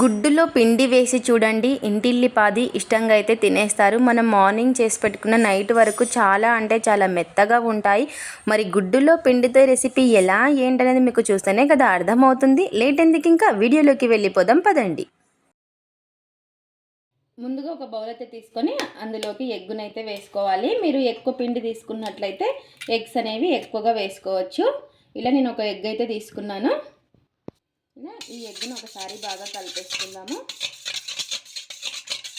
గుడ్డులో పిండి వేసి చూడండి, ఇంటిల్లిపాది ఇష్టంగా అయితే తినేస్తారు. మనం మార్నింగ్ చేసి పెట్టుకున్న నైట్ వరకు చాలా అంటే చాలా మెత్తగా ఉంటాయి. మరి గుడ్డులో పిండితో రెసిపీ ఎలా ఏంటనేది మీకు చూస్తేనే కదా అర్థమవుతుంది. లేట్ ఎందుకు, ఇంకా వీడియోలోకి వెళ్ళిపోదాం పదండి. ముందుగా ఒక బౌల్ అయితే తీసుకొని అందులోకి ఎగ్గునైతే వేసుకోవాలి. మీరు ఎక్కువ పిండి తీసుకున్నట్లయితే ఎగ్స్ అనేవి ఎక్కువగా వేసుకోవచ్చు. ఇలా నేను ఒక ఎగ్ అయితే తీసుకున్నాను. ఈ ఎగ్గును ఒకసారి బాగా కలిపేసుకుందాము.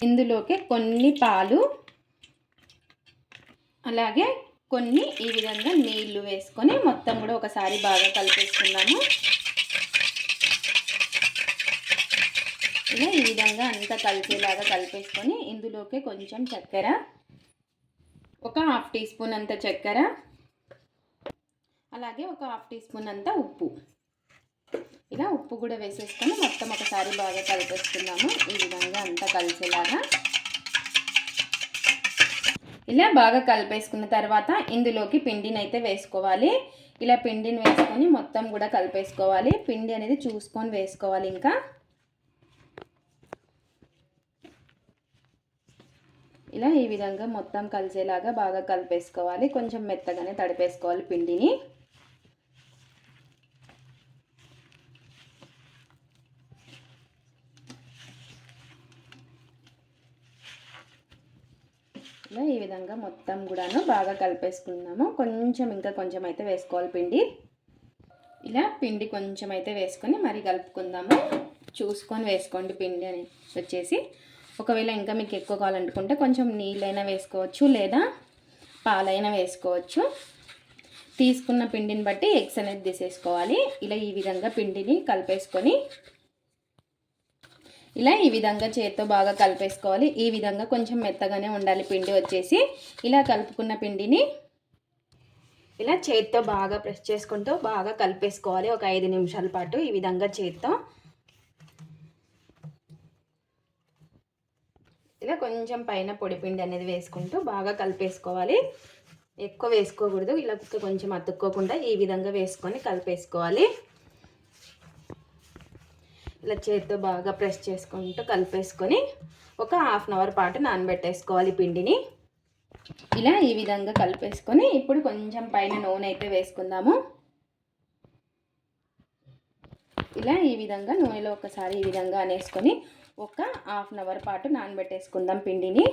ఇందులోకి కొన్ని పాలు, అలాగే కొన్ని ఈ విధంగా నీళ్లు వేసుకొని మొత్తం కూడా ఒకసారి బాగా కలిపేసుకుందాము. ఇలా ఈ విధంగా అంతా కలిసేలాగా కలిపేసుకొని ఇందులోకి కొంచెం చక్కెర, ఒక 1/2 టీ స్పూన్ అంత చక్కెర, అలాగే ఒక 1/2 టీ స్పూన్ అంత ఉప్పు, ఇలా ఉప్పు కూడా వేసేసుకొని మొత్తం ఒకసారి బాగా కలిపేసుకుందాము. ఈ విధంగా అంతా కలిసేలాగా ఇలా బాగా కలిపేసుకున్న తర్వాత ఇందులోకి పిండిని అయితే వేసుకోవాలి. ఇలా పిండిని వేసుకొని మొత్తం కూడా కలిపేసుకోవాలి. పిండి అనేది చూసుకొని వేసుకోవాలి. ఇంకా ఇలా ఈ విధంగా మొత్తం కలిసేలాగా బాగా కలిపేసుకోవాలి. కొంచెం మెత్తగానే తడిపేసుకోవాలి పిండిని. ఇలా ఈ విధంగా మొత్తం కూడాను బాగా కలిపేసుకున్నాము. ఇంకా కొంచెం అయితే వేసుకోవాలి పిండి. ఇలా పిండి కొంచెం అయితే వేసుకొని మరి కలుపుకుందాము. చూసుకొని వేసుకోండి పిండి అని వచ్చేసి. ఒకవేళ ఇంకా మీకు ఎక్కువ కావాలనుకుంటే కొంచెం నీళ్ళైనా వేసుకోవచ్చు, లేదా పాలైనా వేసుకోవచ్చు. తీసుకున్న పిండిని బట్టి ఎగ్స్ అనేది తీసేసుకోవాలి. ఇలా ఈ విధంగా పిండిని కలిపేసుకొని ఇలా ఈ విధంగా చేత్తో బాగా కలిపేసుకోవాలి. ఈ విధంగా కొంచెం మెత్తగానే ఉండాలి పిండి వచ్చేసి. ఇలా కలుపుకున్న పిండిని ఇలా చేత్తో బాగా ప్రెస్ చేసుకుంటూ బాగా కలిపేసుకోవాలి. ఒక 5 నిమిషాల పాటు ఈ విధంగా చేత్తో ఇలా కొంచెం పైన పొడి పిండి అనేది వేసుకుంటూ బాగా కలిపేసుకోవాలి. ఎక్కువ వేసుకోకూడదు. ఇలా కొంచెం అతుక్కోకుండా ఈ విధంగా వేసుకొని కలిపేసుకోవాలి. ఇలా చేత్తో బాగా ప్రెస్ చేసుకుంటూ కలిపేసుకొని ఒక 1/2 అవర్ పాటు నానబెట్టేసుకోవాలి పిండిని. ఇలా ఈ విధంగా కలిపేసుకొని ఇప్పుడు కొంచెం పైన నూనె అయితే వేసుకుందాము. ఇలా ఈ విధంగా నూనెలో ఒకసారి ఈ విధంగా అనేసుకొని ఒక 1/2 అవర్ పాటు నానబెట్టేసుకుందాం పిండిని.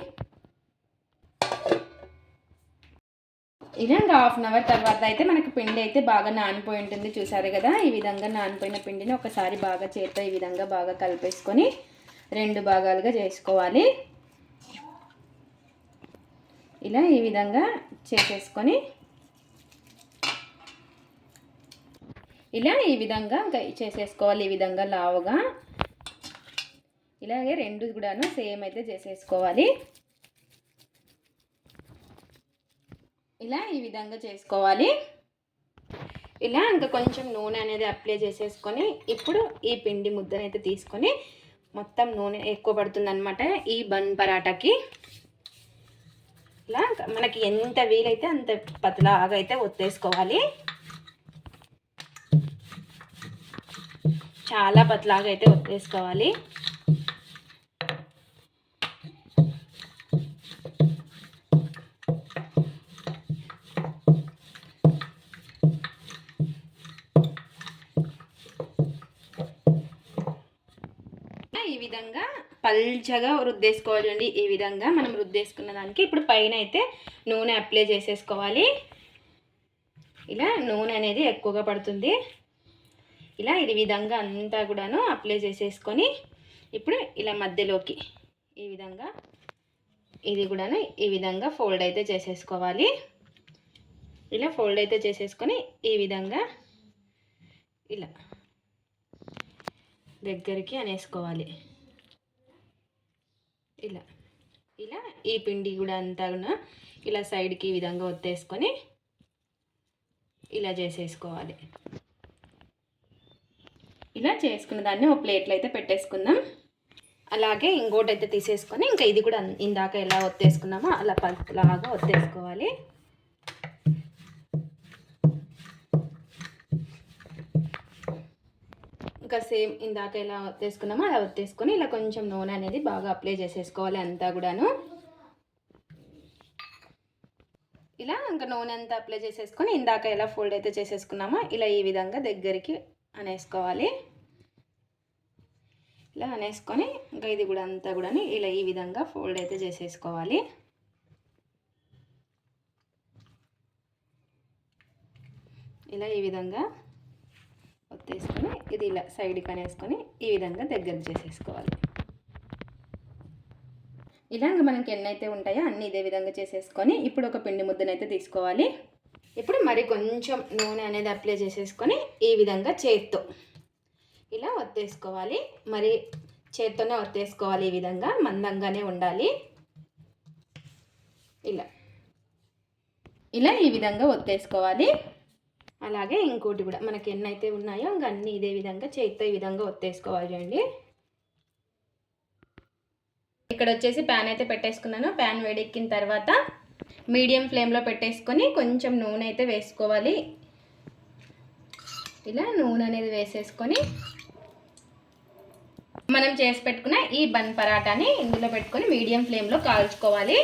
ఇలా 1/2 అవర్ తర్వాత అయితే మనకు పిండి అయితే బాగా నానిపోయి ఉంటుంది. చూసారు కదా, ఈ విధంగా నానిపోయిన పిండిని ఒకసారి బాగా చేత్తో ఈ విధంగా బాగా కలిపేసుకొని 2 భాగాలుగా చేసుకోవాలి. ఇలా ఈ విధంగా చేసేసుకొని ఇలా ఈ విధంగా చేసేసుకోవాలి. ఈ విధంగా లావుగా ఇలాగే 2 కూడాను సేమ్ అయితే చేసేసుకోవాలి. ఇలా ఈ విధంగా చేసుకోవాలి. ఇలా ఇంకా కొంచెం నూనె అనేది అప్లై చేసేసుకొని ఇప్పుడు ఈ పిండి ముద్దనైతే తీసుకొని మొత్తం నూనె ఎక్కువ పడుతుందన్నమాట ఈ బన్ పరాటాకి. ఇలా మనకి ఎంత వీలైతే అంత పతలాగా అయితే ఒత్తేసుకోవాలి. చాలా పతలాగా అయితే ఒత్తేసుకోవాలి. ఈ విధంగా పల్చగా రుద్దేసుకోవాలండి. ఈ విధంగా మనం రుద్దేసుకున్న దానికి ఇప్పుడు పైన అయితే నూనె అప్లై చేసేసుకోవాలి. ఇలా నూనె అనేది ఎక్కువగా పడుతుంది. ఇలా ఈ విధంగా అంతా కూడాను అప్లై చేసేసుకొని ఇప్పుడు ఇలా మధ్యలోకి ఈ విధంగా ఇది కూడాను ఈ విధంగా ఫోల్డ్ అయితే చేసేసుకోవాలి. ఇలా ఫోల్డ్ అయితే చేసేసుకొని ఈ విధంగా ఇలా దగ్గరికి అనేసుకోవాలి. ఇలా ఇలా ఈ పిండి కూడా అంతా ఇలా సైడ్కి ఈ విధంగా ఒత్తేసుకొని ఇలా చేసేసుకోవాలి. ఇలా చేసుకున్న దాన్ని ఒక ప్లేట్లో అయితే పెట్టేసుకుందాం. అలాగే ఇంకోటి అయితే తీసేసుకొని ఇంకా ఇది కూడా ఇందాక ఎలా ఒత్తేసుకున్నామో అలా పలాగా ఒత్తేసుకోవాలి. ఇంకా సేమ్ ఇందాక ఎలా ఒత్తేసుకున్నామో అలా ఒత్తేసుకొని ఇలా కొంచెం నూనె అనేది బాగా అప్లై చేసేసుకోవాలి అంతా కూడాను. ఇలా ఇంకా నూనె అంతా అప్లై చేసేసుకొని ఇందాక ఎలా ఫోల్డ్ అయితే చేసేసుకున్నామో ఇలా ఈ విధంగా దగ్గరికి అనేసుకోవాలి. ఇలా అనేసుకొని ఇంకా ఇది కూడా అంతా కూడా ఇలా ఈ విధంగా ఫోల్డ్ అయితే చేసేసుకోవాలి. ఇలా ఈ విధంగా ఒత్తేసుకొని ఇది ఇలా సైడ్కి అనేసుకొని ఈ విధంగా దగ్గరికి చేసేసుకోవాలి. ఇలా ఇంకా మనకి ఎన్నైతే ఉంటాయో అన్నీ ఇదే విధంగా చేసేసుకొని ఇప్పుడు ఒక పిండి ముద్దనైతే తీసుకోవాలి. ఇప్పుడు మరి కొంచెం నూనె అనేది అప్లై చేసేసుకొని ఈ విధంగా చేత్తో ఇలా ఒత్తేసుకోవాలి. మరి చేత్తోనే ఒత్తేసుకోవాలి. ఈ విధంగా మందంగానే ఉండాలి. ఇలా ఈ విధంగా ఒత్తేసుకోవాలి. అలాగే ఇంకోటి కూడా మనకి ఎన్నైతే ఉన్నాయో ఇంకా అన్నీ ఇదే విధంగా చేత్తో ఈ విధంగా ఒత్తేసుకోవాలి అండి. ఇక్కడ వచ్చేసి ప్యాన్ అయితే పెట్టేసుకున్నాను. ప్యాన్ వేడెక్కిన తర్వాత మీడియం ఫ్లేమ్లో పెట్టేసుకొని కొంచెం నూనె అయితే వేసుకోవాలి. ఇలా నూనె అనేది వేసేసుకొని మనం చేసి పెట్టుకున్న ఈ బన్ పరాటాని ఇందులో పెట్టుకొని మీడియం ఫ్లేమ్లో కాల్చుకోవాలి.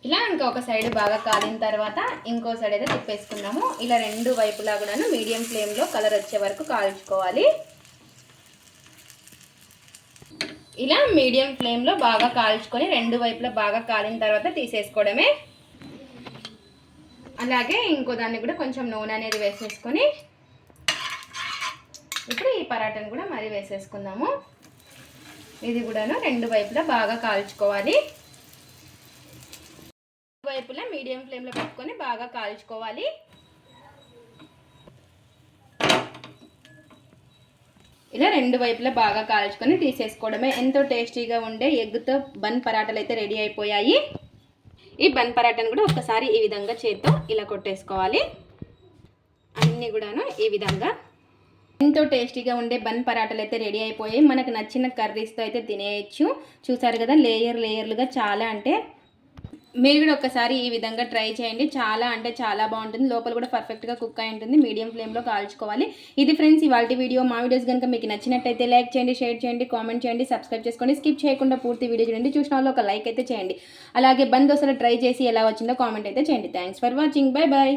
ఇలా ఇంకా ఒక సైడ్ బాగా కాలిన తర్వాత ఇంకో సైడ్ అయితే తిప్పేసుకున్నాము. ఇలా రెండు వైపులా కూడాను మీడియం ఫ్లేమ్లో కలర్ వచ్చే వరకు కాల్చుకోవాలి. ఇలా మీడియం ఫ్లేమ్లో బాగా కాల్చుకొని రెండు వైపులా బాగా కాలిన తర్వాత తీసేసుకోవడమే. అలాగే ఇంకో దాన్ని కూడా కొంచెం నూనె అనేది వేసేసుకొని ఇప్పుడు ఈ పరాటాను కూడా మరి వేసేసుకుందాము. ఇది కూడాను రెండు వైపులా బాగా కాల్చుకోవాలి. వైపులా మీడియం ఫ్లేమ్లో పెట్టుకొని బాగా కాల్చుకోవాలి. ఇలా రెండు వైపులా బాగా కాల్చుకొని తీసేసుకోవడమే. ఎంతో టేస్టీగా ఉండే ఎగ్తో బన్ పరాటాలు అయితే రెడీ అయిపోయాయి. ఈ బన్ పరాటాను కూడా ఒకసారి ఈ విధంగా చేత్తో ఇలా కొట్టేసుకోవాలి. అన్నీ కూడాను ఈ విధంగా ఎంతో టేస్టీగా ఉండే బన్ పరాటాలు అయితే రెడీ అయిపోయాయి. మనకు నచ్చిన కర్రీస్తో అయితే తినేయచ్చు. చూసారు కదా లేయర్లుగా చాలా అంటే మీరు కూడా ఒకసారి ఈ విధంగా ట్రై చేయండి. చాలా అంటే చాలా బాగుంటుంది. లోపల కూడా పర్ఫెక్ట్గా కుక్ అయి ఉంటుంది. మీడియం ఫ్లేమ్లో కాల్చుకోవాలి. ఇది ఫ్రెండ్స్ ఇవాల్టి వీడియో. మా వీడియోస్ కనుక మీకు నచ్చినట్టయితే లైక్ చేయండి, షేర్ చేయండి, కామెంట్ చేయండి, సబ్స్క్రైబ్ చేసుకోండి. స్కిప్ చేయకుండా పూర్తి వీడియో చూడండి. చూసిన వాళ్ళు ఒక లైక్ అయితే చేయండి. అలాగే బన్ దోశలు ట్రై చేసి ఎలా వచ్చిందో కామెంట్ అయితే చేయండి. Thanks for watching. Bye bye.